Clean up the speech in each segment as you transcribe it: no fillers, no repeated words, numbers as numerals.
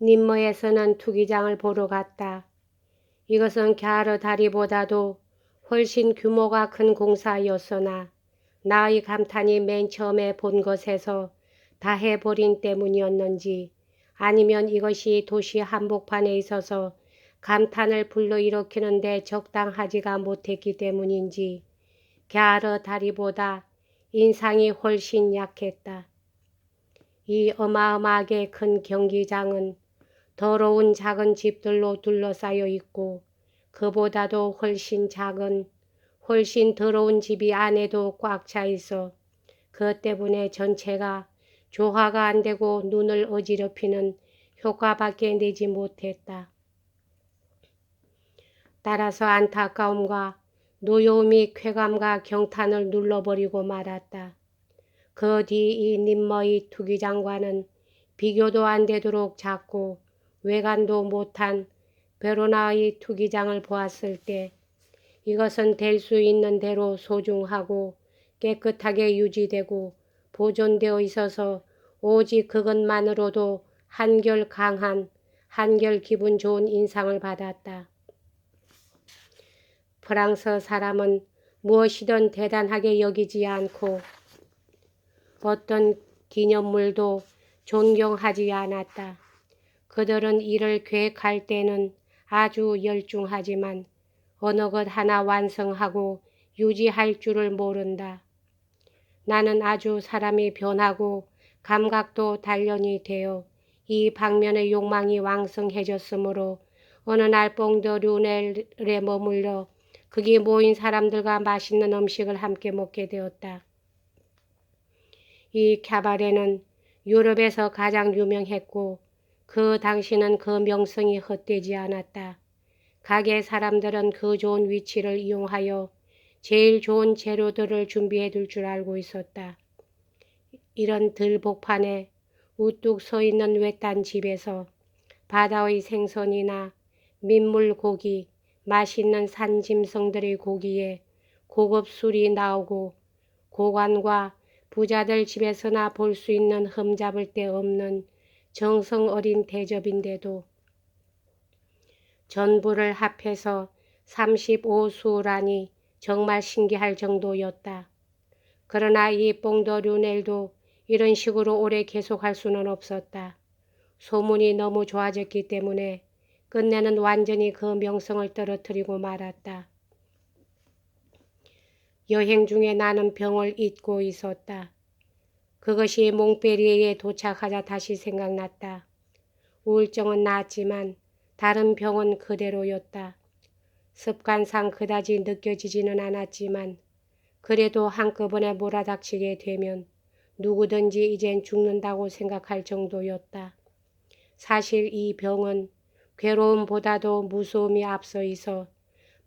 님머에서는 투기장을 보러 갔다. 이것은 갸르 다리보다도 훨씬 규모가 큰 공사였으나 나의 감탄이 맨 처음에 본 것에서 다 해버린 때문이었는지 아니면 이것이 도시 한복판에 있어서 감탄을 불러일으키는데 적당하지가 못했기 때문인지 갸르 다리보다 인상이 훨씬 약했다. 이 어마어마하게 큰 경기장은 더러운 작은 집들로 둘러싸여 있고 그보다도 훨씬 작은 훨씬 더러운 집이 안에도 꽉 차 있어 그 때문에 전체가 조화가 안 되고 눈을 어지럽히는 효과밖에 내지 못했다. 따라서 안타까움과 노여움이 쾌감과 경탄을 눌러버리고 말았다. 그 뒤 이 님머의 투기장과는 비교도 안 되도록 작고 외관도 못한 베로나의 투기장을 보았을 때 이것은 될 수 있는 대로 소중하고 깨끗하게 유지되고 보존되어 있어서 오직 그것만으로도 한결 강한 한결 기분 좋은 인상을 받았다. 프랑스 사람은 무엇이든 대단하게 여기지 않고 어떤 기념물도 존경하지 않았다. 그들은 일을 계획할 때는 아주 열중하지만 어느 것 하나 완성하고 유지할 줄을 모른다. 나는 아주 사람이 변하고 감각도 단련이 되어 이 방면의 욕망이 왕성해졌으므로 어느 날 뽕드류넬에 머물러 거기 모인 사람들과 맛있는 음식을 함께 먹게 되었다. 이 캬바레는 유럽에서 가장 유명했고 그 당시는 그 명성이 헛되지 않았다. 가게 사람들은 그 좋은 위치를 이용하여 제일 좋은 재료들을 준비해 둘 줄 알고 있었다. 이런 들복판에 우뚝 서 있는 외딴 집에서 바다의 생선이나 민물고기, 맛있는 산짐승들의 고기에 고급 술이 나오고 고관과 부자들 집에서나 볼 수 있는 흠잡을 데 없는 정성 어린 대접인데도 전부를 합해서 35수라니 정말 신기할 정도였다. 그러나 이 뽕더류넬도 이런 식으로 오래 계속할 수는 없었다. 소문이 너무 좋아졌기 때문에 끝내는 완전히 그 명성을 떨어뜨리고 말았다. 여행 중에 나는 병을 잊고 있었다. 그것이 몽페리에에 도착하자 다시 생각났다. 우울증은 나았지만 다른 병은 그대로였다. 습관상 그다지 느껴지지는 않았지만 그래도 한꺼번에 몰아닥치게 되면 누구든지 이젠 죽는다고 생각할 정도였다. 사실 이 병은 괴로움보다도 무서움이 앞서 있어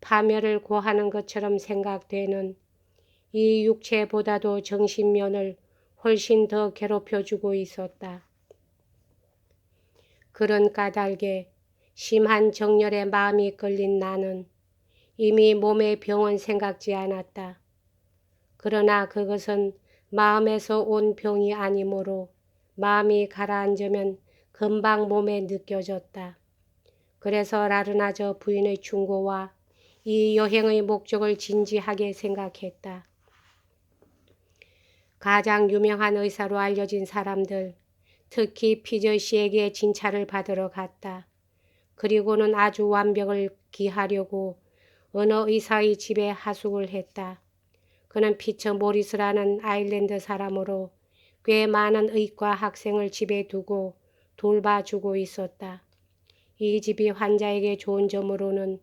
파멸을 고하는 것처럼 생각되는 이 육체보다도 정신면을 훨씬 더 괴롭혀주고 있었다. 그런 까닭에 심한 정열에 마음이 끌린 나는 이미 몸의 병은 생각지 않았다. 그러나 그것은 마음에서 온 병이 아니므로 마음이 가라앉으면 금방 몸에 느껴졌다. 그래서 라르나저 부인의 충고와 이 여행의 목적을 진지하게 생각했다. 가장 유명한 의사로 알려진 사람들, 특히 피저 씨에게 진찰을 받으러 갔다. 그리고는 아주 완벽을 기하려고 어느 의사의 집에 하숙을 했다. 그는 피처 모리스라는 아일랜드 사람으로 꽤 많은 의과 학생을 집에 두고 돌봐주고 있었다. 이 집이 환자에게 좋은 점으로는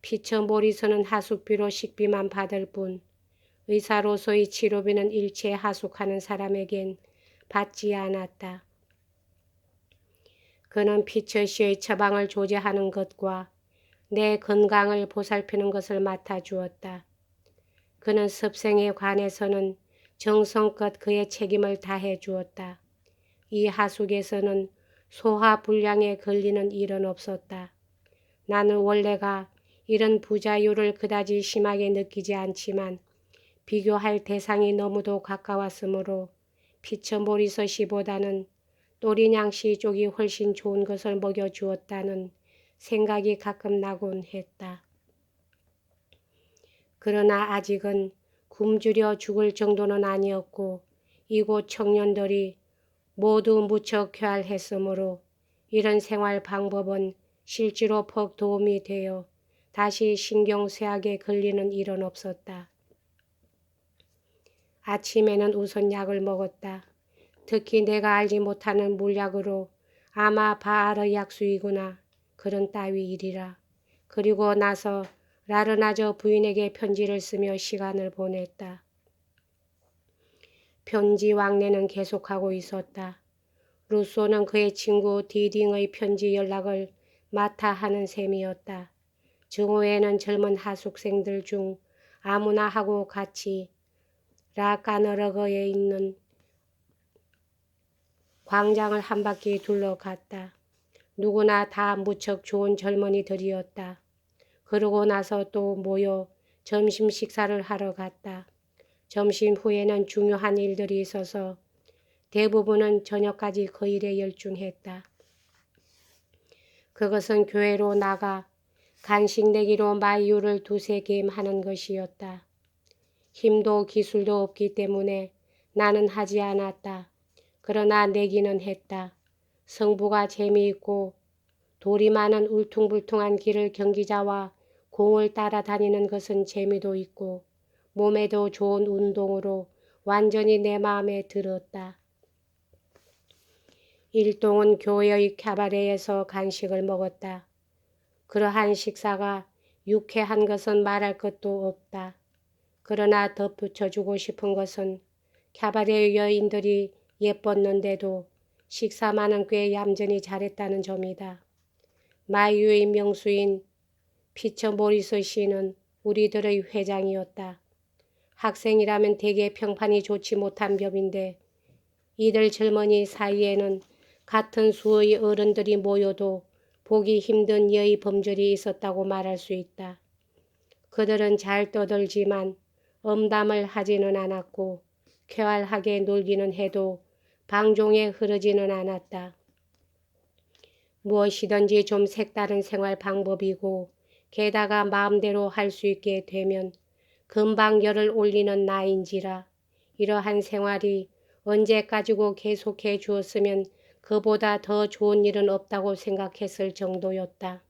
피처 모리스는 하숙비로 식비만 받을 뿐 의사로서의 치료비는 일체 하숙하는 사람에겐 받지 않았다. 그는 피처 씨의 처방을 조제하는 것과 내 건강을 보살피는 것을 맡아주었다. 그는 습생에 관해서는 정성껏 그의 책임을 다해 주었다. 이 하숙에서는 소화불량에 걸리는 일은 없었다. 나는 원래가 이런 부자유를 그다지 심하게 느끼지 않지만 비교할 대상이 너무도 가까웠으므로 피처 모리서 씨보다는 또리냥씨 쪽이 훨씬 좋은 것을 먹여주었다는 생각이 가끔 나곤 했다. 그러나 아직은 굶주려 죽을 정도는 아니었고 이곳 청년들이 모두 무척 쾌활했으므로 이런 생활 방법은 실제로 퍽 도움이 되어 다시 신경쇠약에 걸리는 일은 없었다. 아침에는 우선 약을 먹었다. 특히 내가 알지 못하는 물약으로 아마 바알의 약수이구나 그런 따위 일이라. 그리고 나서 라르나저 부인에게 편지를 쓰며 시간을 보냈다. 편지 왕래는 계속하고 있었다. 루소는 그의 친구 디딩의 편지 연락을 맡아 하는 셈이었다. 정오에는 젊은 하숙생들 중 아무나 하고 같이 라까너러거에 있는 광장을 한 바퀴 둘러갔다. 누구나 다 무척 좋은 젊은이들이었다. 그러고 나서 또 모여 점심 식사를 하러 갔다. 점심 후에는 중요한 일들이 있어서 대부분은 저녁까지 그 일에 열중했다. 그것은 교회로 나가 간식 내기로 마이유를 두세 게임 하는 것이었다. 힘도 기술도 없기 때문에 나는 하지 않았다. 그러나 내기는 했다. 성부가 재미있고 돌이 많은 울퉁불퉁한 길을 경기자와 공을 따라다니는 것은 재미도 있고 몸에도 좋은 운동으로 완전히 내 마음에 들었다. 일동은 교회의 캐바레에서 간식을 먹었다. 그러한 식사가 유쾌한 것은 말할 것도 없다. 그러나 덧붙여주고 싶은 것은 캐바레 여인들이 예뻤는데도 식사만은 꽤 얌전히 잘했다는 점이다. 마이유의 명수인 피처 모리스 씨는 우리들의 회장이었다. 학생이라면 대개 평판이 좋지 못한 법인데 이들 젊은이 사이에는 같은 수의 어른들이 모여도 보기 힘든 여의 범절이 있었다고 말할 수 있다. 그들은 잘 떠들지만 엄담을 하지는 않았고 쾌활하게 놀기는 해도 방종에 흐르지는 않았다. 무엇이든지 좀 색다른 생활 방법이고 게다가 마음대로 할 수 있게 되면 금방 열을 올리는 나인지라 이러한 생활이 언제까지고 계속해 주었으면 그보다 더 좋은 일은 없다고 생각했을 정도였다.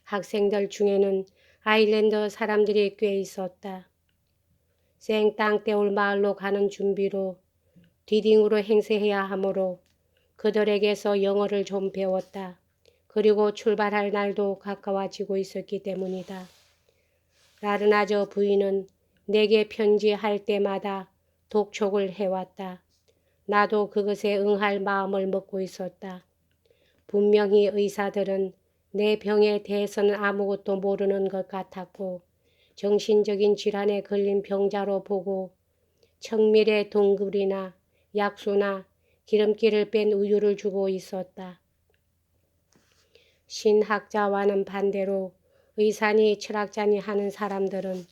학생들 중에는 아일랜드 사람들이 꽤 있었다. 생땅떼올 마을로 가는 준비로 디딩으로 행세해야 하므로 그들에게서 영어를 좀 배웠다. 그리고 출발할 날도 가까워지고 있었기 때문이다. 라르나저 부인은 내게 편지할 때마다 독촉을 해왔다. 나도 그것에 응할 마음을 먹고 있었다. 분명히 의사들은 내 병에 대해서는 아무것도 모르는 것 같았고 정신적인 질환에 걸린 병자로 보고 청밀의 동굴이나 약수나 기름기를 뺀 우유를 주고 있었다. 신학자와는 반대로 의사니 철학자니 하는 사람들은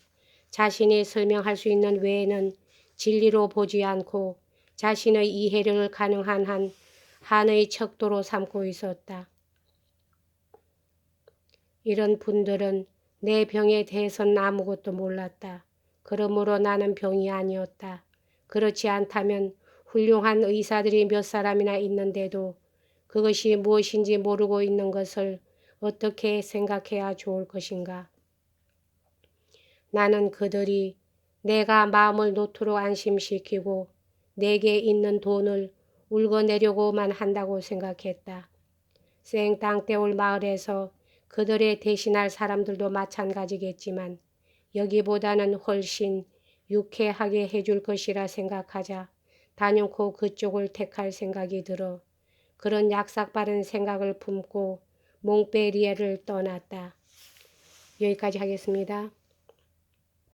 자신이 설명할 수 있는 외에는 진리로 보지 않고 자신의 이해력을 가능한 한 한의 척도로 삼고 있었다. 이런 분들은 내 병에 대해서는 아무것도 몰랐다. 그러므로 나는 병이 아니었다. 그렇지 않다면 훌륭한 의사들이 몇 사람이나 있는데도 그것이 무엇인지 모르고 있는 것을 어떻게 생각해야 좋을 것인가. 나는 그들이 내가 마음을 놓도록 안심시키고 내게 있는 돈을 울거내려고만 한다고 생각했다. 생땅떼올 마을에서 그들의 대신할 사람들도 마찬가지겠지만 여기보다는 훨씬 유쾌하게 해줄 것이라 생각하자 단연코 그쪽을 택할 생각이 들어 그런 약삭빠른 생각을 품고 몽페리에를 떠났다. 여기까지 하겠습니다.